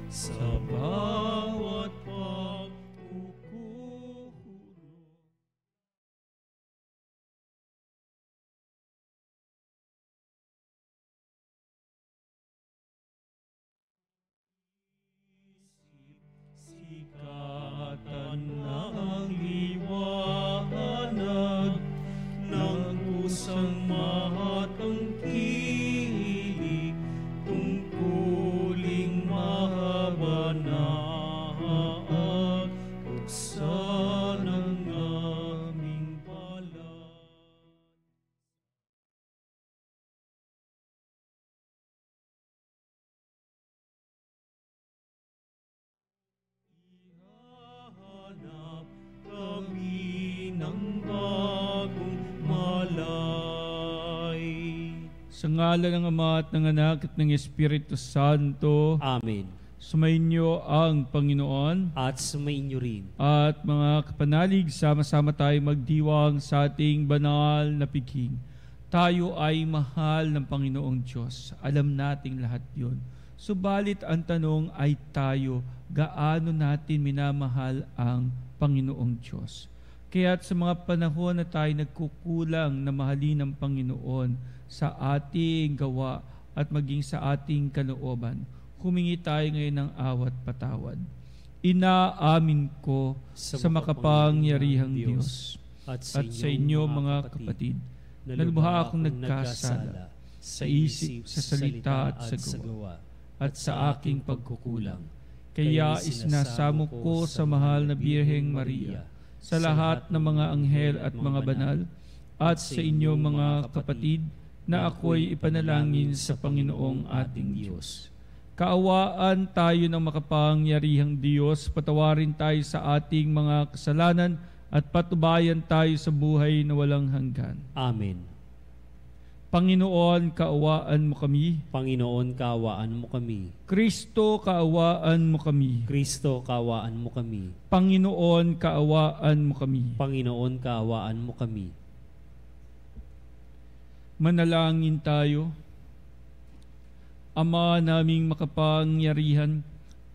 sa bawat pagkukuhulog. Sikatan ng liwanag ng kusang matangkilik, tungkuling mahabanag, buksan ang aming palad. Ihahanap kami ng bagong malay. Sa ngalan ng Ama at ng Anak at ng Espiritu Santo, Amen. sumainyo ang Panginoon. At sumainyo rin. At mga kapanalig, sama-sama tayo magdiwang sa ating banal na pighing. Tayo ay mahal ng Panginoong Diyos. Alam nating lahat yun. Subalit ang tanong ay tayo, gaano natin minamahal ang Panginoong Diyos? Kaya't sa mga panahon na tayo nagkukulang na mahalin ng Panginoon sa ating gawa at maging sa ating kalooban, humingi tayo ngayon ng awat patawad. Inaamin ko sa makapangyarihang Diyos at sa inyo mga kapatid, na lubha akong nagkasala sa isip, sa salita at sa gawa, at sa aking pagkukulang. Kaya isinasamo ko sa mahal na Birheng Maria, sa lahat ng mga anghel at mga banal, at sa inyo mga kapatid, na ako'y ipanalangin sa Panginoong ating Diyos. Kaawaan tayo ng makapangyarihang Diyos, patawarin tayo sa ating mga kasalanan, at patubayan tayo sa buhay na walang hanggan. Amen. Panginoon, kaawaan mo kami. Panginoon, kaawaan mo kami. Kristo, kaawaan mo kami. Kristo, kaawaan mo kami. Panginoon, kaawaan mo kami. Panginoon, kaawaan mo kami. Manalangin tayo. Ama naming makapangyarihan,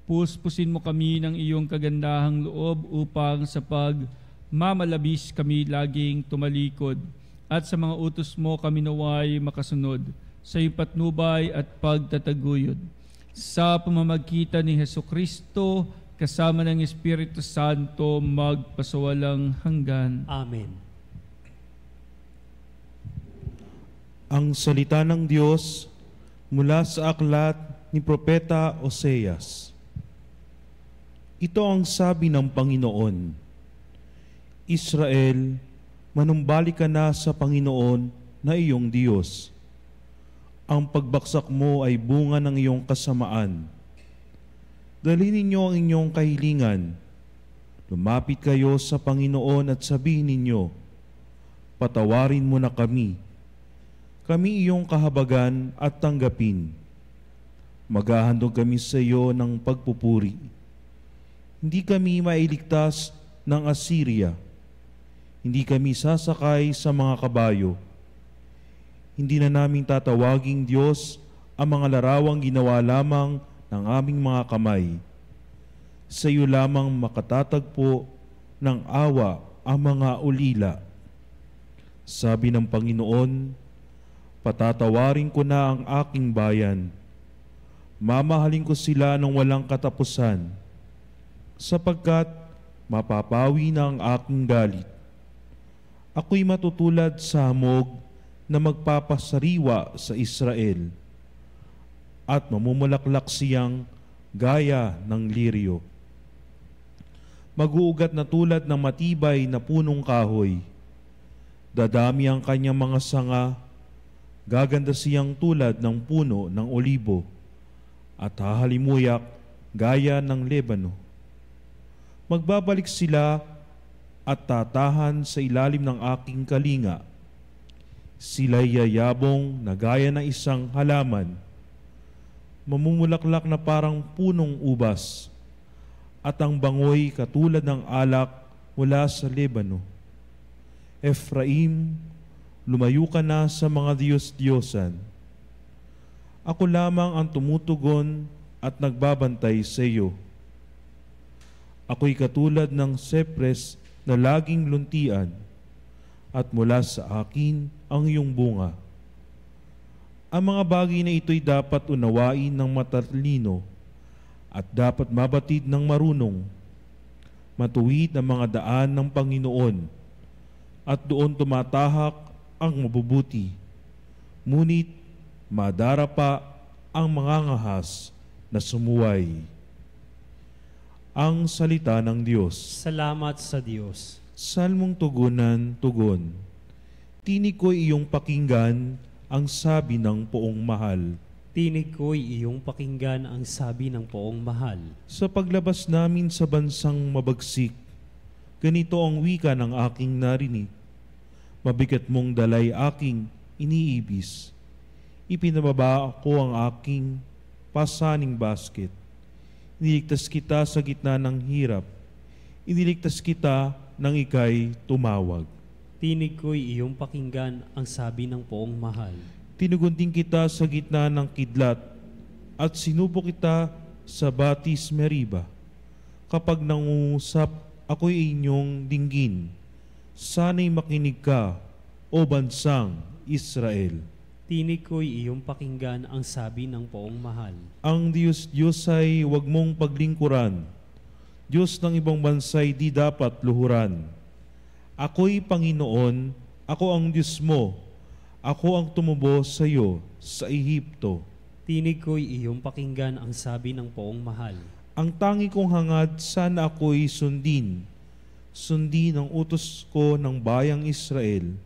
puspusin mo kami ng iyong kagandahang loob upang sa pagmamalabis kami laging tumalikod, at sa mga utos mo kami naway makasunod sa iyong patnubay at pagtataguyod. Sa pamamagitan ni Hesukristo, kasama ng Espiritu Santo, magpasawalang hanggan. Amen. Ang salita ng Diyos mula sa aklat ni Propeta Oseas. Ito ang sabi ng Panginoon: Israel, manumbalik ka na sa Panginoon na iyong Diyos. Ang pagbaksak mo ay bunga ng iyong kasamaan. Dalhin ninyo ang inyong kahilingan. Lumapit kayo sa Panginoon at sabihin ninyo, patawarin mo na kami. Kami iyong kahabagan at tanggapin. Maghahandog kami sa iyo ng pagpupuri. Hindi kami mailigtas ng Assyria. Hindi kami sasakay sa mga kabayo. Hindi na namin tatawaging Diyos ang mga larawang ginawa lamang ng aming mga kamay. Sa iyo lamang makatatagpo ng awa ang mga ulila. Sabi ng Panginoon, patatawarin ko na ang aking bayan. Mamahalin ko sila ng walang katapusan, sapagkat mapapawi na ang aking galit. Ako'y matutulad sa hamog na magpapasariwa sa Israel, at mamumulaklak siyang gaya ng liryo. Mag-uugat na tulad ng matibay na punong kahoy. Dadami ang kanyang mga sanga, gaganda siyang tulad ng puno ng olibo, at hahalimuyak gaya ng Lebano. Magbabalik sila at tatahan sa ilalim ng aking kalinga. Sila'y yayabong na gaya ng isang halaman, mamumulaklak na parang punong ubas, at ang bangoy katulad ng alak mula sa Lebano. Ephraim, lumayo ka na sa mga Diyos-Diyosan. Ako lamang ang tumutugon at nagbabantay sa iyo. Ako'y katulad ng sepres na laging luntian, at mula sa akin ang iyong bunga. Ang mga bagay na ito'y dapat unawain ng matalino at dapat mabatid ng marunong. Matuwid ang mga daan ng Panginoon at doon tumatahak ang mabubuti. Ngunit madarapa ang mga ngahas na sumuway. Ang salita ng Diyos. Salamat sa Diyos. Salmong tugunan, tugon. Tinig ko'y iyong pakinggan ang sabi ng poong mahal. Tinig ko'y iyong pakinggan ang sabi ng poong mahal. Sa paglabas namin sa bansang mabagsik, ganito ang wika ng aking narinig. Mabigat mong dalay aking iniibis. Ipinababa ko ang aking pasaning basket. Iniligtas kita sa gitna ng hirap. Iniligtas kita nang ika'y tumawag. Tinig ko'y iyong pakinggan ang sabi ng poong mahal. Tinugunting kita sa gitna ng kidlat at sinubo kita sa Batis Meriba. Kapag nangungusap, ako'y inyong dinggin. Sana'y makinig ka, o bansang Israel. Tinig ko'y iyong pakinggan ang sabi ng poong mahal. Ang Diyos ay huwag mong paglingkuran. Diyos ng ibang bansa'y di dapat luhuran. Ako'y Panginoon, ako ang Diyos mo. Ako ang tumubo sa iyo sa Ehipto. Tinig ko'y iyong pakinggan ang sabi ng poong mahal. Ang tangi kong hangad, sana ako'y sundin. Sundin ang utos ko ng bayang Israel.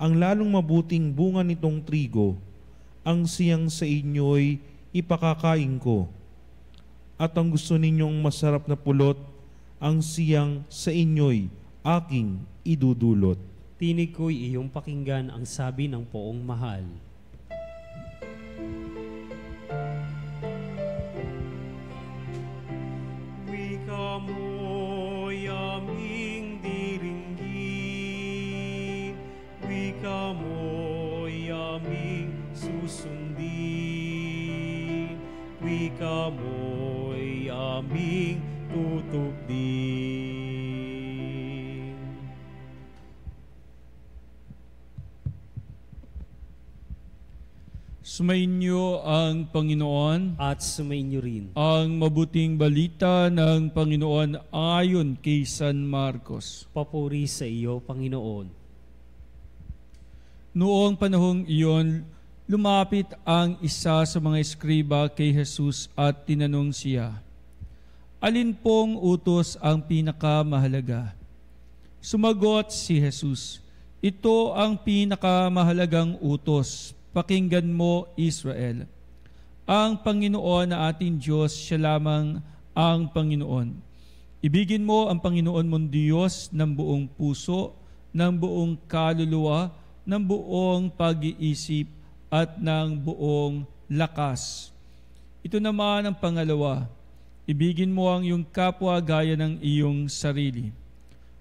Ang lalong mabuting bunga nitong trigo, ang siyang sa inyo'y ipakakain ko. At ang gusto ninyong masarap na pulot, ang siyang sa inyo'y aking idudulot. Tinig ko'y iyong pakinggan ang sabi ng poong mahal. Wika mo'y aming diringgin, wika mo'y aming susundin, wika mo'y aming tutupdin. Sumainyo ang Panginoon, At sumainyo rin. ang mabuting balita ng Panginoon ayon kay San Marcos. Papuri sa iyo, Panginoon. Noong panahong iyon, lumapit ang isa sa mga eskriba kay Jesus at tinanong siya, "Alin pong utos ang pinakamahalaga?" Sumagot si Jesus, "Ito ang pinakamahalagang utos. Pakinggan mo, Israel. Ang Panginoon na ating Diyos, siya lamang ang Panginoon. Ibigin mo ang Panginoon mong Diyos ng buong puso, ng buong kaluluwa, ng buong pag-iisip, at ng buong lakas. Ito naman ang pangalawa, ibigin mo ang iyong kapwa gaya ng iyong sarili.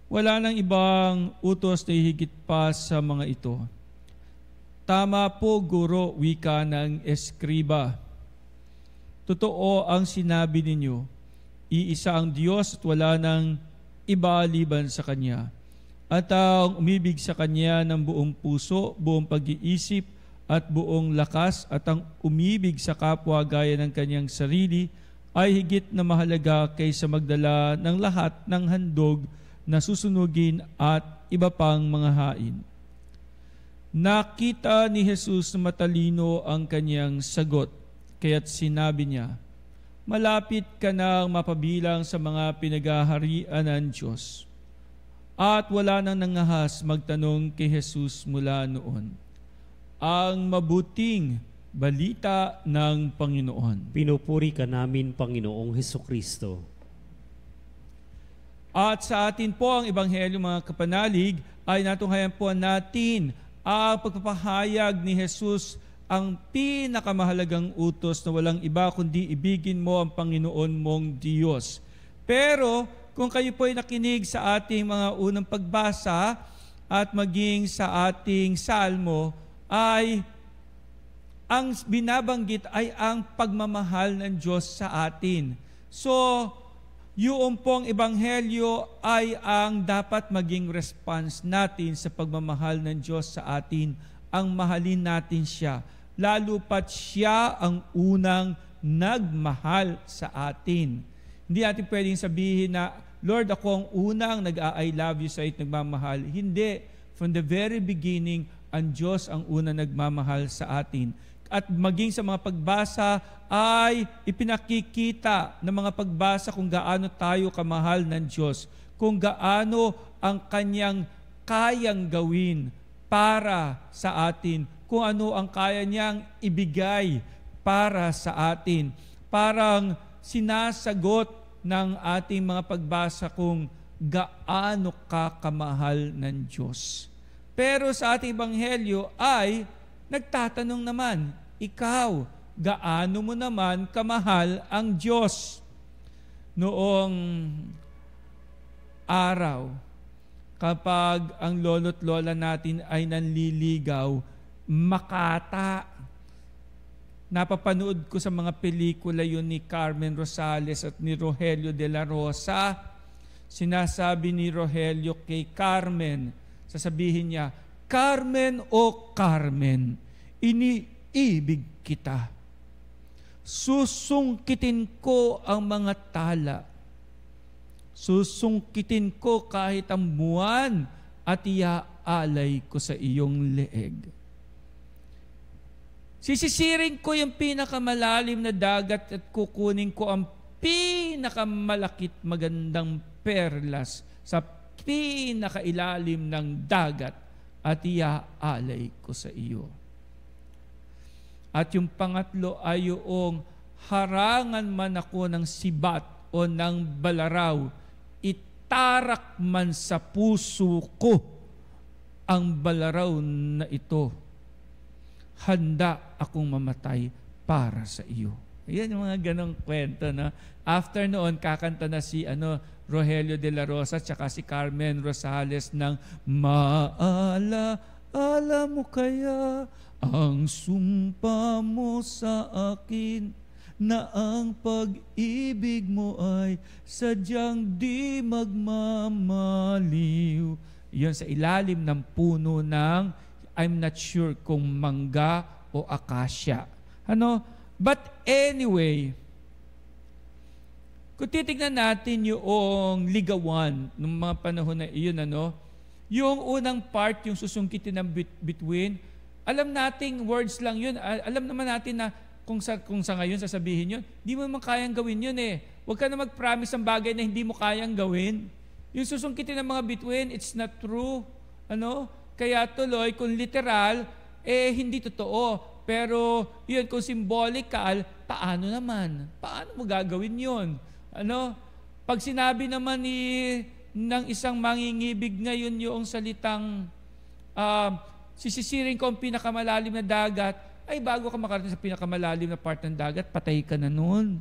Wala nang ibang utos na higit pa sa mga ito." Tama po, Guro, wika ng eskriba. Totoo ang sinabi ninyo, iisa ang Diyos at wala nang iba liban sa Kanya. At ang umibig sa Kanya ng buong puso, buong pag-iisip at buong lakas, at ang umibig sa kapwa gaya ng kanyang sarili ay higit na mahalaga kaysa magdala ng lahat ng handog na susunugin at iba pang mga hain. Nakita ni Jesus na matalino ang kanyang sagot, kaya't sinabi niya, "Malapit ka nang mapabilang sa mga pinaghaharian ng Diyos." At wala nang nangahas magtanong kay Jesus mula noon. Ang mabuting balita ng Panginoon. Pinupuri ka namin, Panginoong Hesukristo. At sa atin po ang Ebanghelyo, mga kapanalig, ay natunghayan po natin ang pagpapahayag ni Jesus, ang pinakamahalagang utos na walang iba kundi ibigin mo ang Panginoon mong Diyos. Pero kung kayo po ay nakinig sa ating mga unang pagbasa at maging sa ating salmo, ay ang binabanggit ay ang pagmamahal ng Diyos sa atin. So, yung pong ebanghelyo ay ang dapat maging response natin sa pagmamahal ng Diyos sa atin. Ang mahalin natin siya, lalo pat siya ang unang nagmahal sa atin. Hindi natin pwedeng sabihin na, Lord, ako ang unang nag-I love you sa it, nagmamahal. Hindi. From the very beginning, ang Diyos ang unang nagmamahal sa atin. At maging sa mga pagbasa ay ipinakikita ng mga pagbasa kung gaano tayo kamahal ng Diyos, kung gaano ang Kanyang kayang gawin para sa atin, kung ano ang kaya niyang ibigay para sa atin. Parang sinasagot ng ating mga pagbasa kung gaano ka kamahal ng Diyos. Pero sa ating ebanghelyo ay nagtatanong naman, ikaw, gaano mo naman kamahal ang Diyos? Noong araw, kapag ang lolo't lola natin ay nanliligaw, makata. Napapanood ko sa mga pelikula yun ni Carmen Rosales at ni Rogelio de la Rosa. Sinasabi ni Rogelio kay Carmen, sasabihin niya, Carmen o Carmen, iniibig kita. Susungkitin ko ang mga tala. Susungkitin ko kahit ang buwan at iaalay ko sa iyong leeg. Sisisiring ko yung pinakamalalim na dagat at kukunin ko ang pinakamalakit magandang perlas sa pinakailalim ng dagat at iaalay ko sa iyo. At yung pangatlo ay yung harangan man ako ng sibat o ng balaraw, itarak man sa puso ko ang balaraw na ito. Handa akong mamatay para sa iyo. Ayan yung mga ganong kwento. No? After noon, kakanta na si Rogelio de la Rosa at si Carmen Rosales ng Maala mo kaya ang sumpa mo sa akin na ang pag-ibig mo ay sadyang di magmamaliw. Iyon sa ilalim ng puno ng I'm not sure kung mangga o akasya. But anyway, kung titignan natin yung ligawan ng mga panahon na iyon, yung unang part, yung susungkitin ng between, alam nating words lang yun. Alam naman natin na kung sa ngayon sasabihin yun, di mo naman kayang gawin yun eh. Huwag ka na mag-promise ng bagay na hindi mo kayang gawin. Yung susungkitin ng mga between, it's not true. Kaya tuloy, kung literal, hindi totoo. Pero yun, kung symbolical, paano naman? Paano mo gagawin yun? Pag sinabi naman ng isang mangingibig ngayon yung salitang sisisiring ko ang pinakamalalim na dagat, ay bago ka makarating sa pinakamalalim na part ng dagat, patay ka na nun.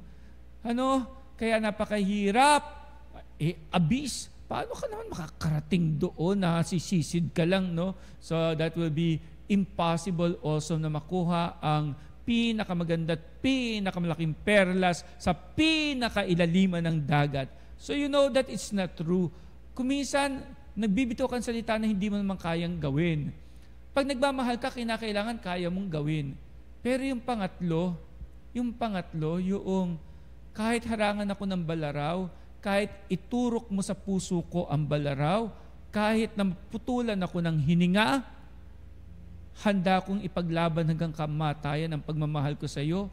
Kaya napakahirap. Abyss. Paano ka naman makakarating doon na sisisid ka lang, no? So that will be impossible also na makuha ang pinakamaganda at pinakamalaking perlas sa pinakailaliman ng dagat. So you know that it's not true. Kuminsan, nagbibitaw kang salita na hindi mo naman kayang gawin. Pag nagmamahal ka, kinakailangan kaya mong gawin. Pero yung pangatlo, yung kahit harangan ako ng balaraw, kahit iturok mo sa puso ko ang balaraw, kahit naputulan ako ng hininga, handa kong ipaglaban hanggang kamatayan ang pagmamahal ko sa iyo.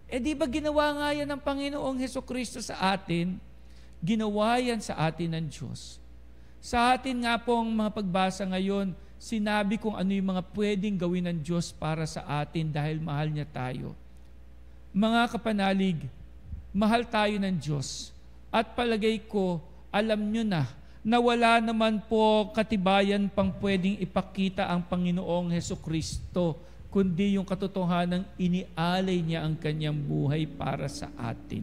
Di ba ginawa nga yan ng Panginoong Hesukristo sa atin? Ginawa yan sa atin ng Diyos. Sa atin nga pong mga pagbasa ngayon, sinabi kung ano yung mga pwedeng gawin ng Diyos para sa atin dahil mahal niya tayo. Mga kapanalig, mahal tayo ng Diyos. At palagay ko, alam nyo na wala naman po katibayan pang pwedeng ipakita ang Panginoong Hesukristo, kundi yung katotohanang inialay niya ang kanyang buhay para sa atin.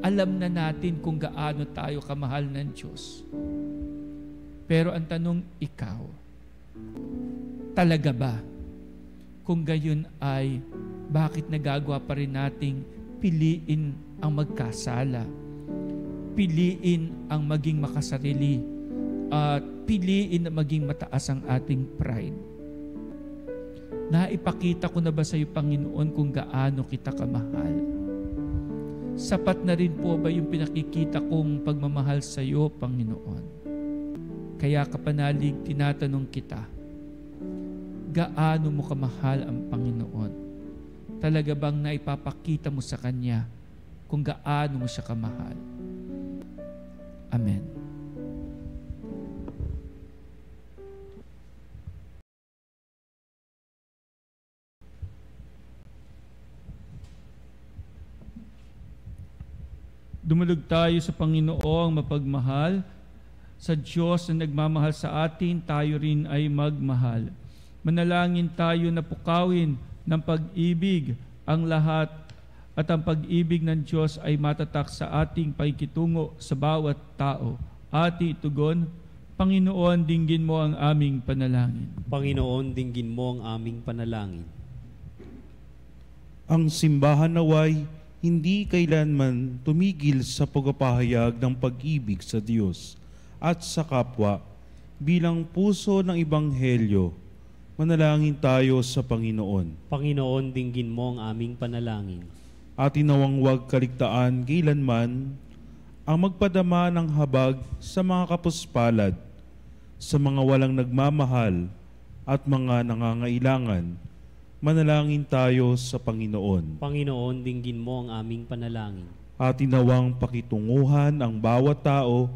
Alam na natin kung gaano tayo kamahal ng Diyos. Pero ang tanong, ikaw, talaga ba? Kung gayon ay, bakit nagagawa pa rin nating piliin ang magkasala? Piliin ang maging makasarili at piliin na maging mataas ang ating pride. Naipakita ko na ba sa iyo, Panginoon, kung gaano kita kamahal? Sapat na rin po ba yung pinakikita kong pagmamahal sa iyo, Panginoon? Kaya kapanalig, tinatanong kita, gaano mo kamahal ang Panginoon? Talaga bang naipapakita mo sa Kanya kung gaano mo siya kamahal? Amen. Dumulog tayo sa Panginoong mapagmahal. Sa Diyos na nagmamahal sa atin, tayo rin ay magmahal. Manalangin tayo na pukawin ng pag-ibig ang lahat at ang pag-ibig ng Diyos ay matatak sa ating pakikitungo sa bawat tao. Ati tugon, Panginoon, dinggin mo ang aming panalangin. Panginoon, dinggin mo ang aming panalangin. Ang simbahan naway hindi kailanman tumigil sa pagpapahayag ng pag-ibig sa Diyos at sa kapwa bilang puso ng Ebanghelyo. Manalangin tayo sa Panginoon. Panginoon, dinggin mo ang aming panalangin. At inawang huwag kaligtaan kailanman ang magpadama ng habag sa mga kapuspalad, sa mga walang nagmamahal at mga nangangailangan. Manalangin tayo sa Panginoon. Panginoon, dinggin mo ang aming panalangin. At inawang pakitunguhan ang bawat tao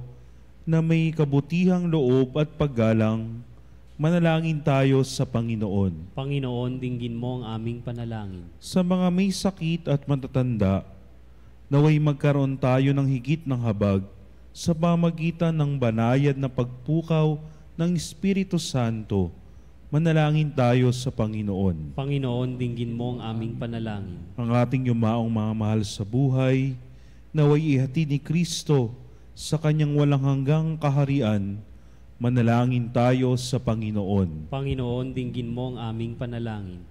na may kabutihang loob at paggalang. Manalangin tayo sa Panginoon. Panginoon, dinggin mo ang aming panalangin. Sa mga may sakit at matatanda, naway magkaroon tayo ng higit ng habag sa pamagitan ng banayad na pagpukaw ng Espiritu Santo. Manalangin tayo sa Panginoon. Panginoon, dinggin mo ang aming panalangin. Ang ating yumaong mga mahal sa buhay, naway ihatid ni Kristo sa kanyang walang hanggang kaharian. Manalangin tayo sa Panginoon. Panginoon, dinggin mo ang aming panalangin.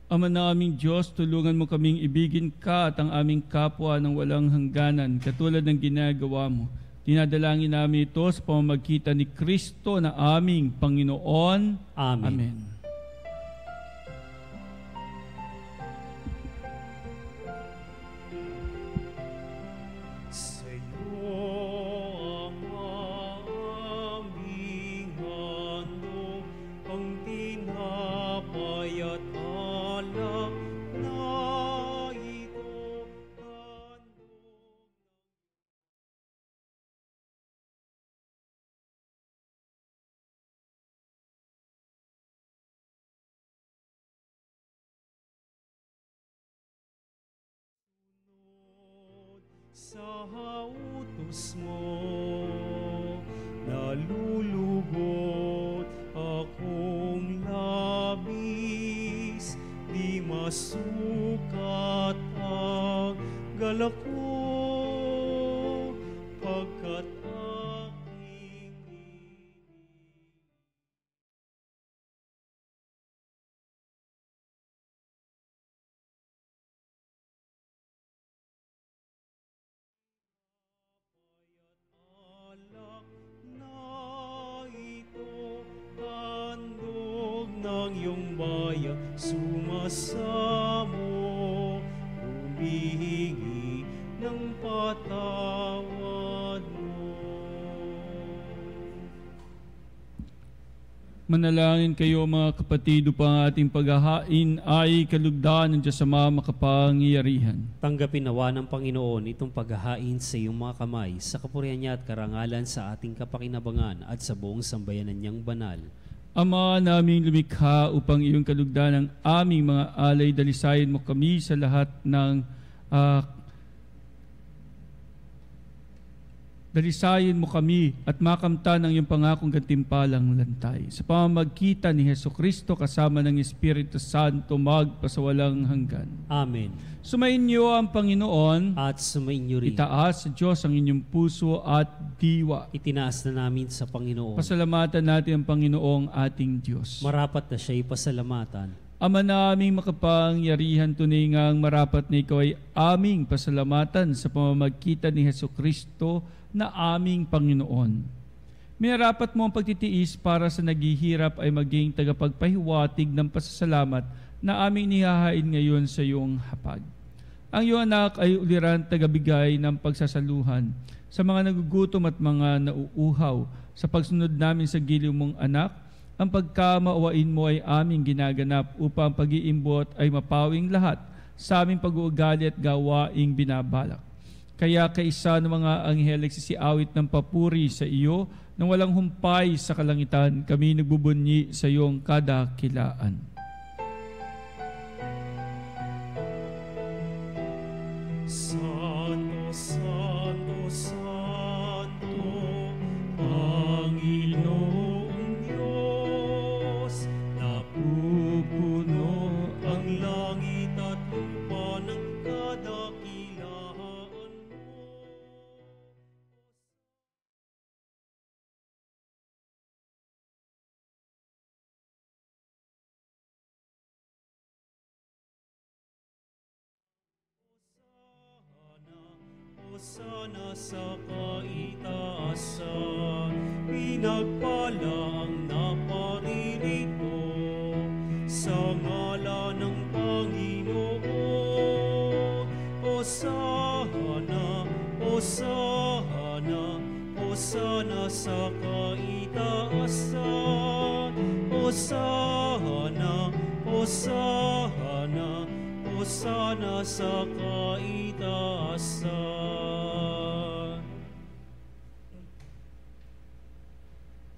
Ama naming Diyos, tulungan mo kaming ibigin ka at ang aming kapwa ng walang hangganan, katulad ng ginagawa mo. Dinadalangin namin ito sa pamamagitan ni Kristo na aming Panginoon. Amen. Amen. Sa utos mo, nalulugod akong labis, di masukat ang galak ko, pagkat aking ng iyong bayan, sumasamo, humihingi ng patawad mo. Manalangin kayo mga kapatid upang ating paghahain ay kalugdan ng Diyos Ama makapangyarihan. Tanggapin nawa ng Panginoon itong paghahain sa iyong mga kamay, sa kapurihan niya at karangalan sa ating kapakinabangan at sa buong sambayanan niyang banal. Ama naming lumikha, upang iyong kalugdan ng aming mga alay, dalisayan mo kami sa lahat ng Dalisayin mo kami at makamtan ang iyong pangakong gantimpalang lantay. Sa pamamagitan ni Hesukristo kasama ng Espiritu Santo magpasawalang hanggan. Amen. Sumainyo ang Panginoon. At sumainyo rin. Itaas sa Diyos ang inyong puso at diwa. Itinaas na namin sa Panginoon. Pasalamatan natin ang Panginoong ating Diyos. Marapat na siya'y pasalamatan. Ama naming makapangyarihan, tunay ngang marapat na ikaw ay aming pasalamatan sa pamamagitan ni Hesukristo na aming Panginoon. Minarapat mo ang pagtitiis para sa naghihirap ay maging tagapagpahiwatig ng pasasalamat na aming nihahain ngayon sa iyong hapag. Ang iyong anak ay uliran tagabigay ng pagsasaluhan sa mga nagugutom at mga nauuhaw. Sa pagsunod namin sa giliw mong anak, ang pagkamaawain mo ay aming ginaganap upang pag-iimbot ay mapawing lahat sa aming pag-uugali at gawaing binabalak. Kaya kaisa ng mga anghel nagsisiawit ng papuri sa iyo nang walang humpay sa kalangitan, kami nagbubunyi sa iyong kadakilaan. Santo, Santo, Santo, Panginoong Diyos, napupuno ang langit at lupa ng kadakilaan mo. Hosana sa kaitaasan, pinagpala ang naparirito sa ngalan ng Panginoon. Hosana, Hosana, Hosana sa kaitaasan. Hosana, Hosana, Hosana sa kaitaasan.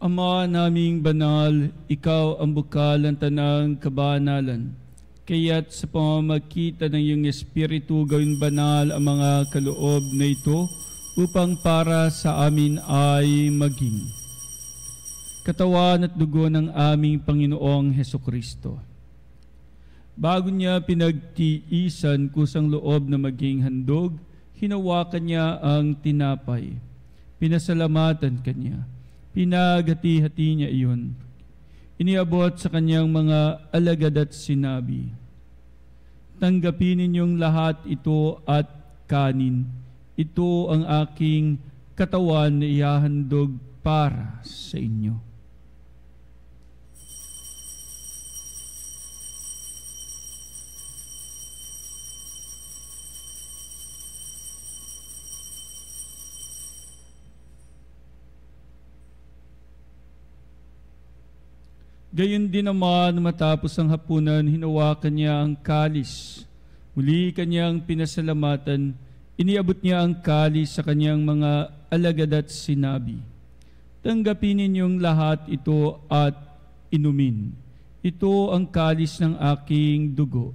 Ama naming banal, ikaw ang bukal ng tanang kabanalan. Kaya't sa pamamagitan ng iyong Espiritu, gawin banal ang mga kaloob na ito upang para sa amin ay maging katawan at dugo ng aming Panginoong Hesukristo. Bago niya pinagtiisan kusang loob na maging handog, hinawakan niya ang tinapay. Pinasalamatan kanya. Pinaghati-hati niya iyon. Iniabot sa kanyang mga alagad at sinabi, tanggapin ninyong lahat ito at kanin. Ito ang aking katawan na ihahandog para sa inyo. Gayon din naman matapos ang hapunan, hinawakan niya ang kalis. Muli kanyang pinasalamatan, iniabot niya ang kalis sa kanyang mga alagad at sinabi, tanggapin ninyong lahat ito at inumin. Ito ang kalis ng aking dugo,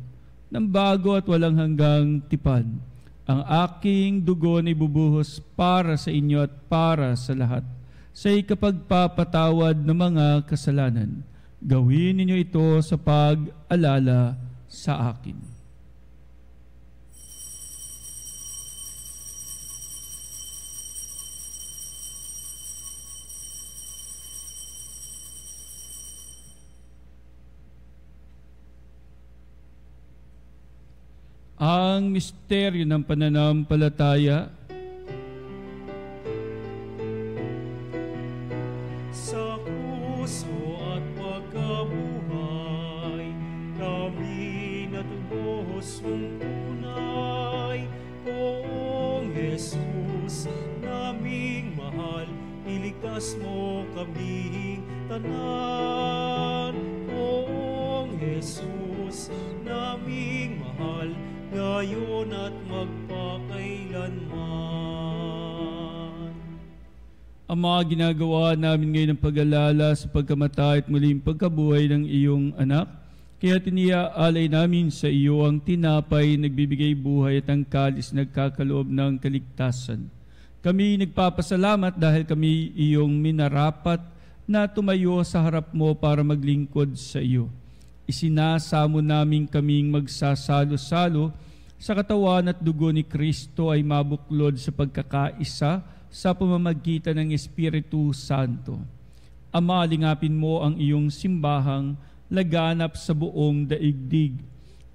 ng bago at walang hanggang tipan. Ang aking dugo na ibubuhos para sa inyo at para sa lahat, sa ikapagpapatawad ng mga kasalanan. Gawin ninyo ito sa pag-alala sa akin. Ang misteryo ng pananampalataya. Sa puso at pagkabuhay, kami natubos mong tunay. Poong Jesus, naming mahal, iligtas mo kaming tanan. Poong Jesus, naming mahal, ngayon at magpakailanman. Ang mga ginagawa namin ngayon ng pag-alala sa pagkamatay at muling pagkabuhay ng iyong anak, kaya tiniaalay namin sa iyo ang tinapay nagbibigay buhay at ang kalis nagkakaloob ng kaligtasan. Kami nagpapasalamat dahil kami iyong minarapat na tumayo sa harap mo para maglingkod sa iyo. Isinasamo namin kaming magsasalo-salo sa katawan at dugo ni Kristo ay mabuklod sa pagkakaisa sa pamamagitan ng Espiritu Santo. Ama, lingapin mo ang iyong simbahang laganap sa buong daigdig.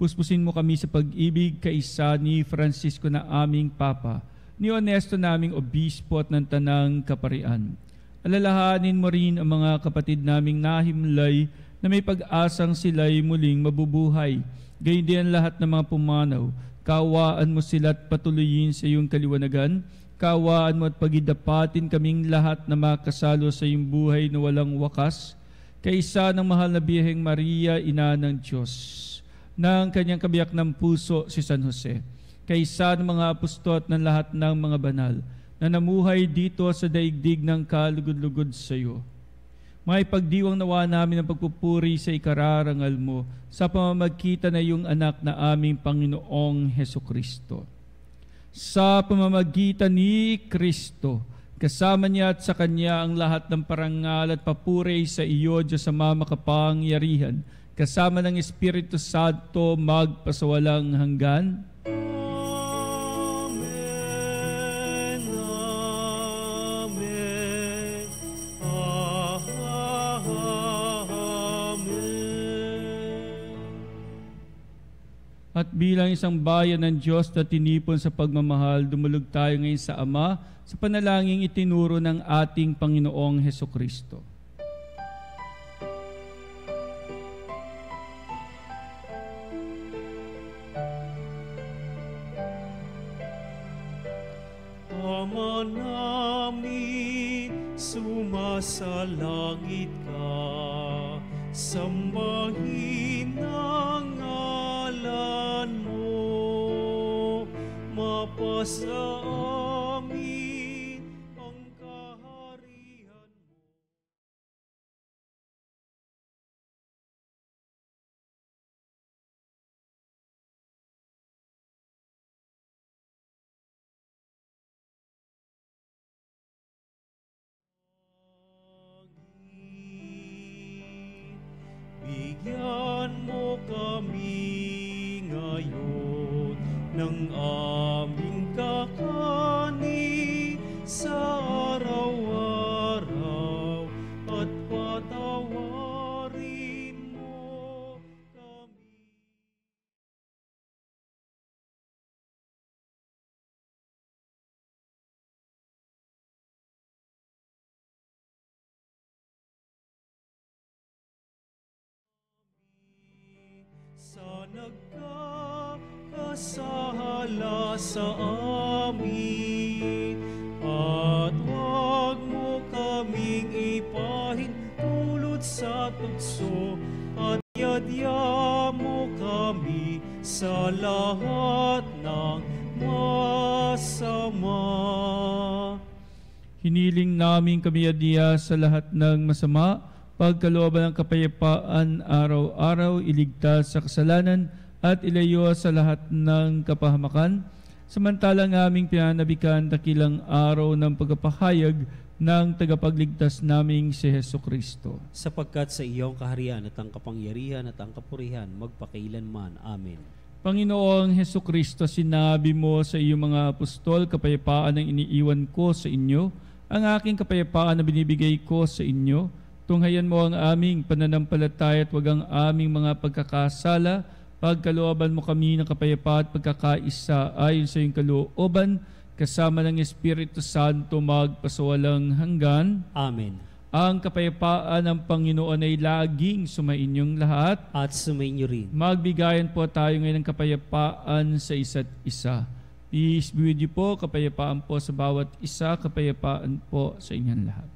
Puspusin mo kami sa pag-ibig kaisa ni Francisco na aming Papa, ni Honesto naming Obispo at ng Tanang Kaparian. Alalahanin mo rin ang mga kapatid naming nahimlay na may pag-asang sila'y muling mabubuhay. Gayon din ang lahat ng mga pumanaw. Kaawaan mo sila at patuloyin sa iyong kaliwanagan. Kaawaan mo at pagidapatin kaming lahat na makasalo sa iyong buhay na walang wakas. Kaisa ng mahal na Biheng Maria, Ina ng Diyos, ng kanyang kabiyak ng puso si San Jose. Kaisa ng mga apostol at ng lahat ng mga banal na namuhay dito sa daigdig ng kalugod-lugod sa iyo. May pagdiwang nawa namin ang pagpupuri sa ikararangal mo sa pamamagitan na iyong anak na aming Panginoong Hesukristo. Sa pamamagitan ni Kristo, kasama niya at sa Kanya ang lahat ng parangal at papuri sa iyo, Diyos Ama makapangyarihan, kasama ng Espiritu Santo magpasawalang hanggan. At bilang isang bayan ng Diyos na tinipon sa pagmamahal, dumulog tayo ngayon sa Ama sa panalangin itinuro ng ating Panginoong Hesukristo. Ama namin, sumasalangit ka, sambahin ang ngalan mo, mapasa amin ang kaharian mo. Bigyan mo kami ngayon ng aming kakanin sa araw-araw at patawarin mo kami. Sa nagkakasala sa amin, at huwag mo kaming ipahintulot sa tukso, at yadya mo kami sa lahat ng masama. Hiniling namin kami adya sa lahat ng masama, pagkalooban ng kapayapaan araw-araw, iligtas sa kasalanan at ilayo sa lahat ng kapahamakan, samantalang aming pinanabikan dakilang araw ng pagpapahayag ng tagapagligtas naming si Hesukristo. Sapagkat sa iyong kaharian at ang kapangyarihan at ang kapurihan magpakailanman. Amen. Panginoong Hesukristo, sinabi mo sa iyong mga apostol, kapayapaan ang iniiwan ko sa inyo, ang aking kapayapaan na binibigay ko sa inyo. Tunghayan mo ang aming pananampalataya at wag ang aming mga pagkakasala. Pagkalooban mo kami ng kapayapaan at pagkakaisa ayon sa iyong kalooban, kasama ng Espiritu Santo magpasawalang hanggan. Amen. Ang kapayapaan ng Panginoon ay laging sumainyong lahat. At sumainyo rin. Magbigayan po tayo ngayon ng kapayapaan sa isa't isa. Peace be with you po, kapayapaan po sa bawat isa, kapayapaan po sa inyong lahat.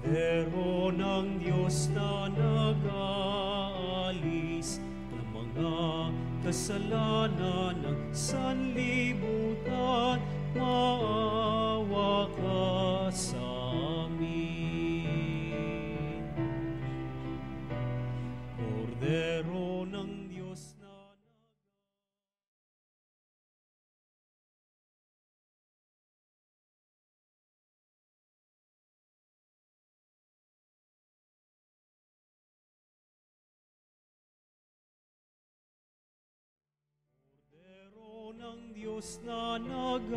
Kordero ng Diyos na nag-aalis ng mga kasalanan ng sanlibutan, maawa ka sa amin. Kordero ng Diyos na nag-aalis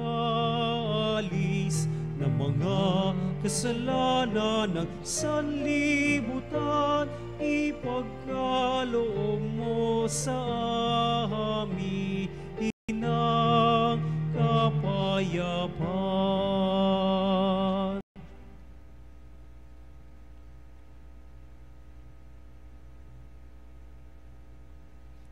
ng mga kasalanan ng sanlibutan, ipagkaloob mo sa amin ng kapayapaan.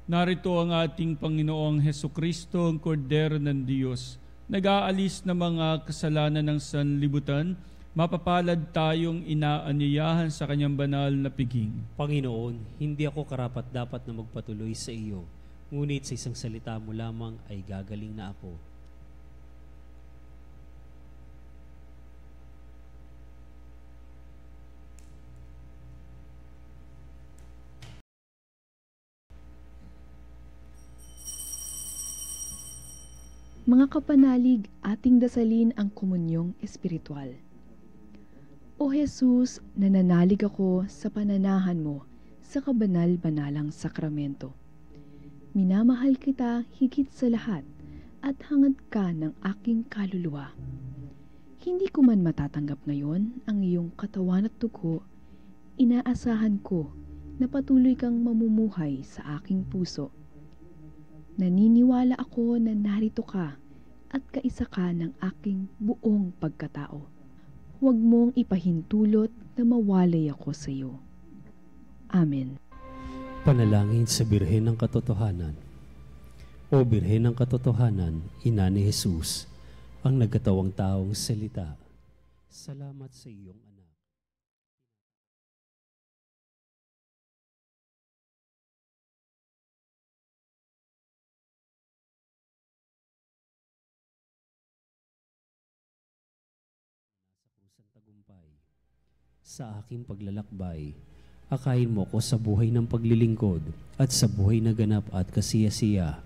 Narito ang ating Panginoong Hesukristo, ang Kordero ng Diyos, nag-aalis ng mga kasalanan ng sanlibutan. Mapapalad tayong inaanyayahan sa kanyang banal na piging. Panginoon, hindi ako karapat-dapat na magpatuloy sa iyo, ngunit sa isang salita mo lamang ay gagaling na ako. Mga kapanalig, ating dasalin ang komunyong espiritual. O Jesus, nananalig ako sa pananahan mo sa kabanal-banalang sakramento. Minamahal kita higit sa lahat at hangad ka ng aking kaluluwa. Hindi ko man matatanggap ngayon ang iyong katawan at dugo, inaasahan ko na patuloy kang mamumuhay sa aking puso. Naniniwala ako na narito ka at kaisa ka ng aking buong pagkatao. Huwag mong ipahintulot na mawalay ako sa iyo. Amen. Panalangin sa Birhen ng Katotohanan. O Birhen ng Katotohanan, Ina ni Jesus, ang nagkatawang taong salita, salamat sa iyong anak. Sa tagumpay, sa aking paglalakbay, akayin mo ko sa buhay ng paglilingkod at sa buhay na ganap at kasiyasiya.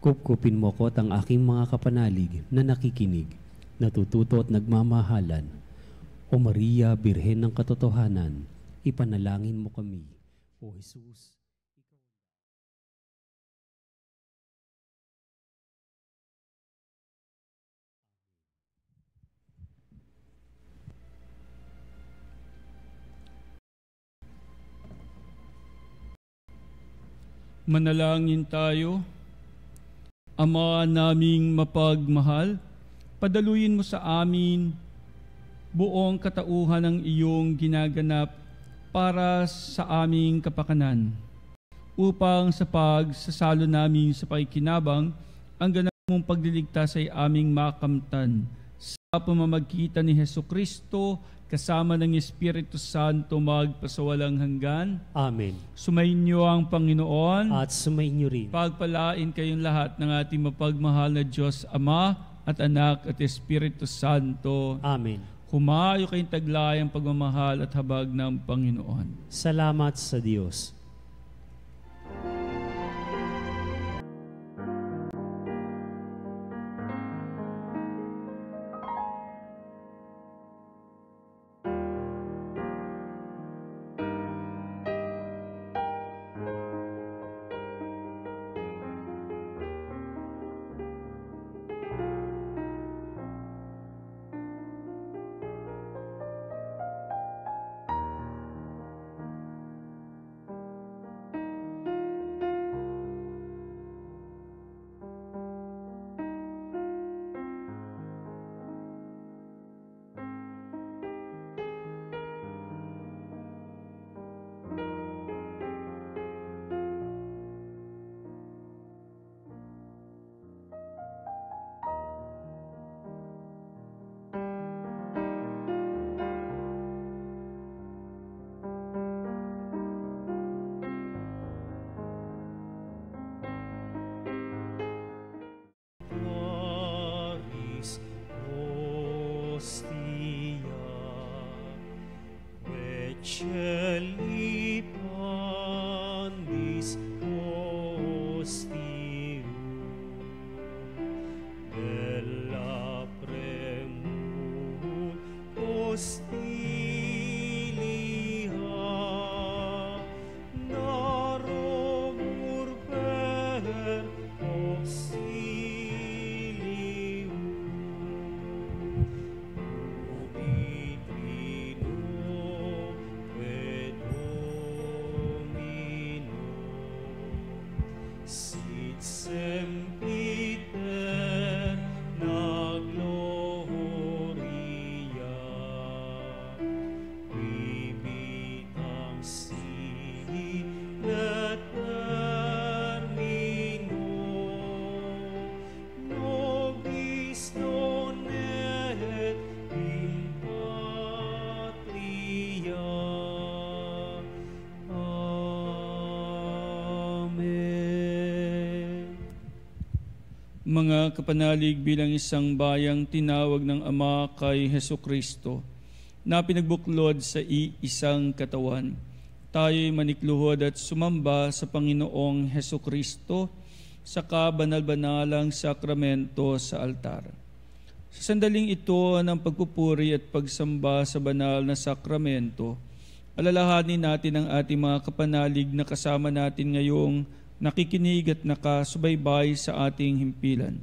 Kupkupin mo ko at ang aking mga kapanalig na nakikinig, natututo at nagmamahalan. O Maria, Birhen ng Katotohanan, ipanalangin mo kami. O Jesus, Manalangin tayo. Ama naming mapagmahal, padaluyin mo sa amin buong katauhan ng iyong ginaganap para sa aming kapakanan, upang sa pagsasalo namin sa pakikinabang, ang ganap mong pagliligtas ay aming makamtan. Sa pamamagitan ni Hesukristo, kasama ng Espiritu Santo magpasawalang hanggan. Amen. Sumainyo ang Panginoon. At sumainyo rin. Pagpalain kayong lahat ng ating mapagmahal na Diyos Ama at Anak at Espiritu Santo. Amen. Humayo kayong taglayang pagmamahal at habag ng Panginoon. Salamat sa Diyos. et sempiter gloria, vivit ang sinet termino, nobis non et in patria. Amen. Mga kapanalig, bilang isang bayang tinawag ng Ama kay Hesukristo na pinagbuklod sa iisang katawan, tayo'y manikluhod at sumamba sa Panginoong Hesukristo sa kabanal-banalang sakramento sa altar. Sa sandaling ito ng pagpupuri at pagsamba sa banal na sakramento, alalahanin natin ang ating mga kapanalig na kasama natin ngayong nakikinig at nakasubaybay sa ating himpilan.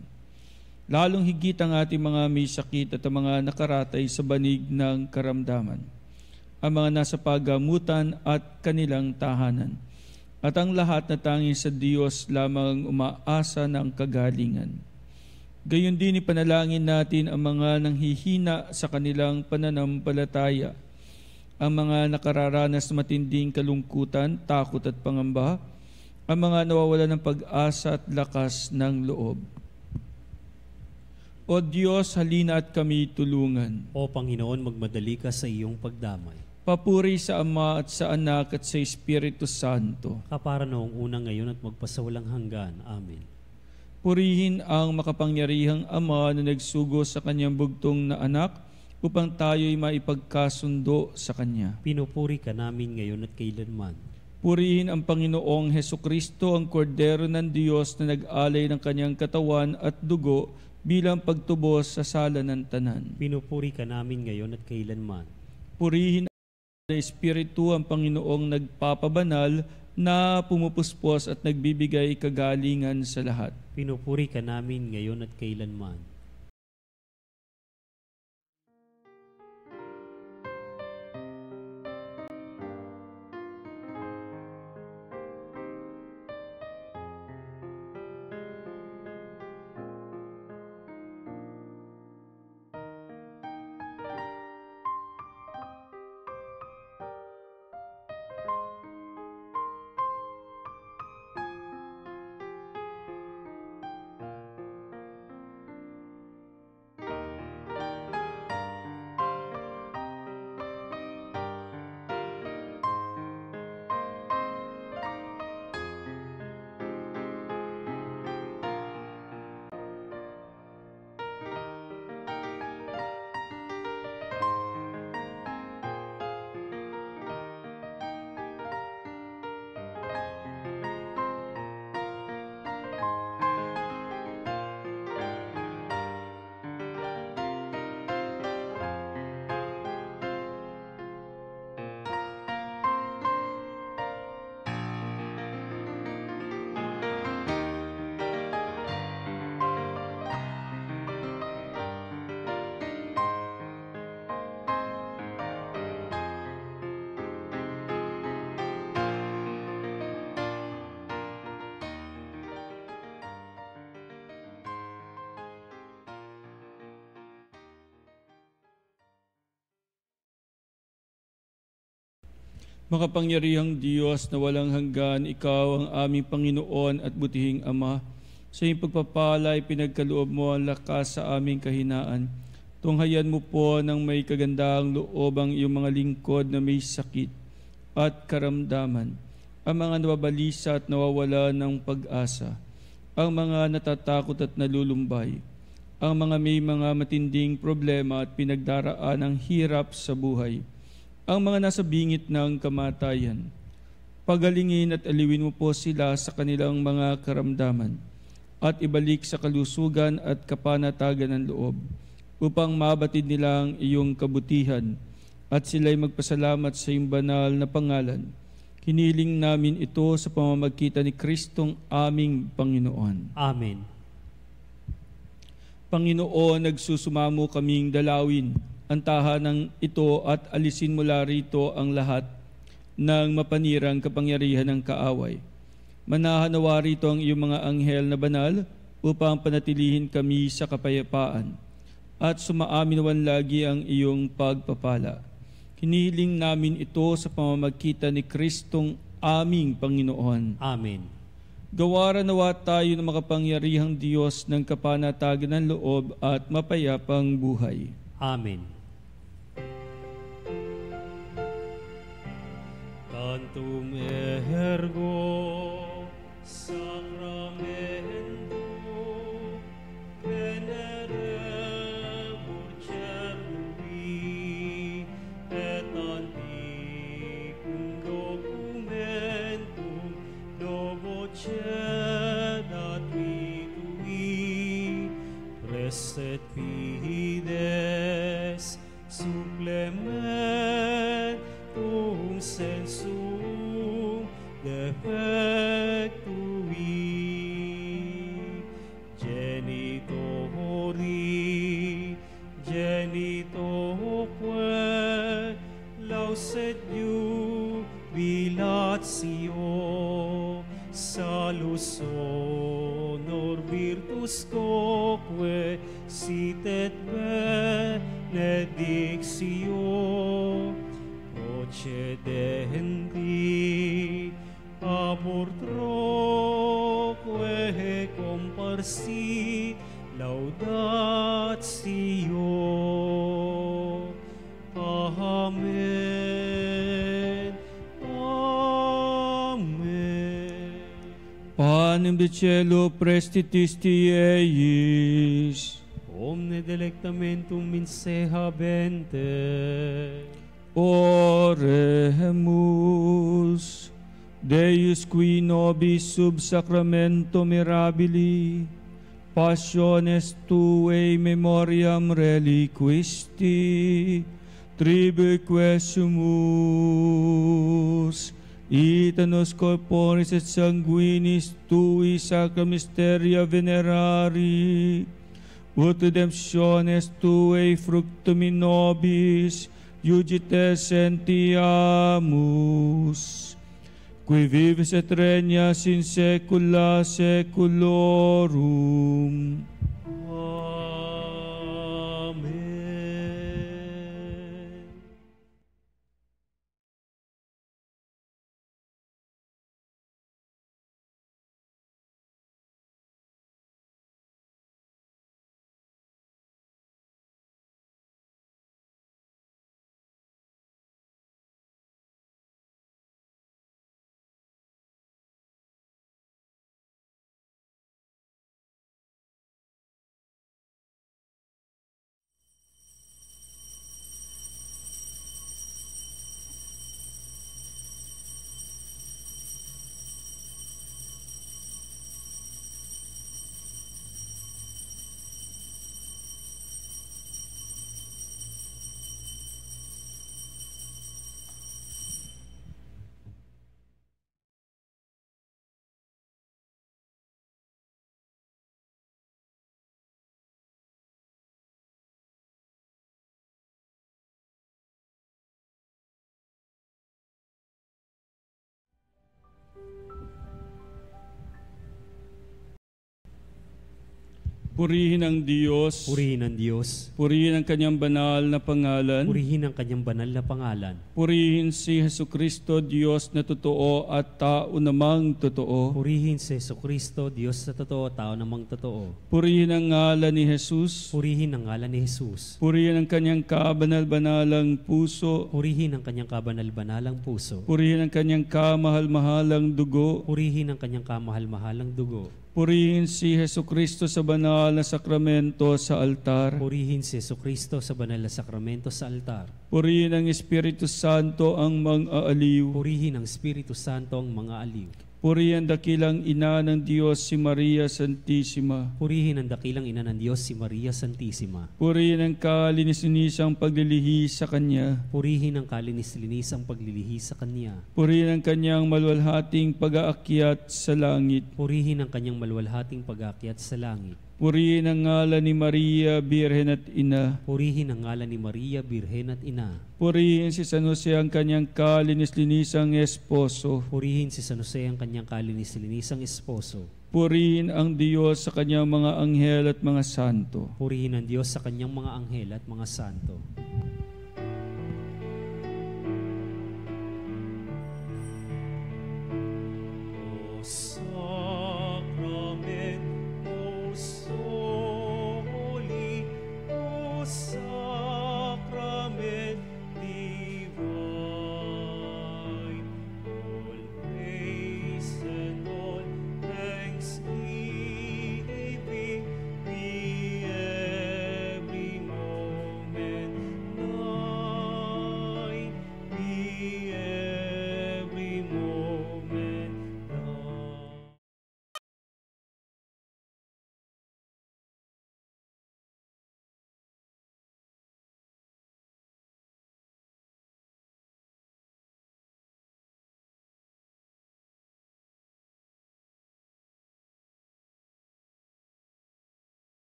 Lalong higit ang ating mga may sakit at ang mga nakaratay sa banig ng karamdaman, ang mga nasa paggamutan at kanilang tahanan, at ang lahat na tanging sa Diyos lamang umaasa ng kagalingan. Gayon din ipanalangin natin ang mga nanghihina sa kanilang pananampalataya, ang mga nakararanas ng matinding kalungkutan, takot at pangamba, ang mga nawawalan ng pag-asa at lakas ng loob. O Diyos, halina at kami tulungan. O Panginoon, magmadali ka sa iyong pagdamay. Papuri sa Ama at sa Anak at sa Espiritu Santo. Kapara noong unang ngayon at magpasawalang hanggan. Amen. Purihin ang makapangyarihang Ama na nagsugo sa kanyang bugtong na anak upang tayo'y maipagkasundo sa Kanya. Pinupuri ka namin ngayon at kailanman. Purihin ang Panginoong Hesukristo, ang kordero ng Diyos na nag-alay ng kanyang katawan at dugo bilang pagtubos sa sala ng tanan. Pinupuri ka namin ngayon at kailanman. Purihin ang Espiritu, ang Panginoong nagpapabanal na pumupuspos at nagbibigay kagalingan sa lahat. Pinupuri ka namin ngayon at kailanman. Makapangyarihang Diyos na walang hanggan, Ikaw ang aming Panginoon at butihing Ama. Sa iyong pagpapala ay pinagkaloob mo ang lakas sa aming kahinaan. Tunghayan mo po ng may kagandahang loob ang iyong mga lingkod na may sakit at karamdaman, ang mga nababalisa at nawawala ng pag-asa, ang mga natatakot at nalulumbay, ang mga may mga matinding problema at pinagdaraan ng hirap sa buhay, ang mga nasa bingit ng kamatayan. Pagalingin at aliwin mo po sila sa kanilang mga karamdaman at ibalik sa kalusugan at kapanatagan ng loob upang mabatid nila ang iyong kabutihan at sila'y magpasalamat sa iyong banal na pangalan. Hiniling namin ito sa pamamagitan ni Kristong aming Panginoon. Amen. Panginoon, nagsusumamo kaming dalawin ang tahanang ito at alisin mula rito ang lahat ng mapanirang kapangyarihan ng kaaway. Manahanawa rito ang iyong mga anghel na banal upang panatilihin kami sa kapayapaan at sumaaminawan lagi ang iyong pagpapala. Hinihiling namin ito sa pamamagitan ni Kristong aming Panginoon. Amen. Gawaran nawa tayo ng makapangyarihang Diyos ng kapanatagan ng loob at mapayapang buhay. Amen. Tantum ergo sacramento veneremur cerui et antiquum documentum novocedat vitui preset fides supplementum sensum defectui genitoque lauset jubilatio salus honor virtus quoque sit et benedictio procedenti amor troque comparsi laudatio. Amen. Amen. Panem de cielo prestitisti eis, Omne delectamentum minse habente. Oremus. Deus qui nobis sub sacramento mirabili, passiones tuae memoriam reliquisti, tribuque sumus, itanos corporis et sanguinis tui sacra mysteria venerari, ut redemptiones tuae fructum in nobis iugite sentiamus, qui vives et regnas in saecula saeculorum. Amen. Purihin ang Diyos, Purihin ang Diyos. purihin ang kanyang banal na pangalan, Purihin ang kanyang banal na pangalan. purihin si Jesucristo, Diyos na totoo at tao namang totoo. Purihin si Jesucristo, Diyos na totoo, tao namang totoo. Purihin ang ngalan ni Jesus, Purihin ang ngalan ni Jesus. purihin ang kanyang kabanal-banalang puso, Purihin ang kanyang kabanal-banalang puso. purihin ang kanyang kamahal-mahalang dugo, Purihin ang kanyang kamahal-mahalang dugo. purihin si Jesucristo sa banal na sakramento sa altar, Purihin si Jesucristo sa banal na sakramento sa altar. purihin ang Espiritu Santo ang mang-aaliw, Purihin ang Espiritu Santo ang mga aliw. purihin ang dakilang ina ng Diyos si Maria Santissima, Purihin ang dakilang ina ng Diyos si Maria Santissima. purihin ang kalinis-linisang paglilihi sa Kanya, Purihin ang kalinis-linis ang paglilihi sa Kanya. purihin ang kanyang maluwalhating pag-aakyat sa langit, Purihin ang kanyang maluwalhating pag-aakyat sa langit. Purihin ang ngalan ni Maria, Birhen at Ina. Purihin ang ngalan ni Maria, Birhen at Ina. Purihin si San Jose ang kanyang kalinis-linisang esposo. Purihin si San Jose ang kanyang kalinis-linisang esposo. Purihin ang Diyos sa kanyang mga anghel at mga santo. Purihin ang Diyos sa kanyang mga anghel at mga santo.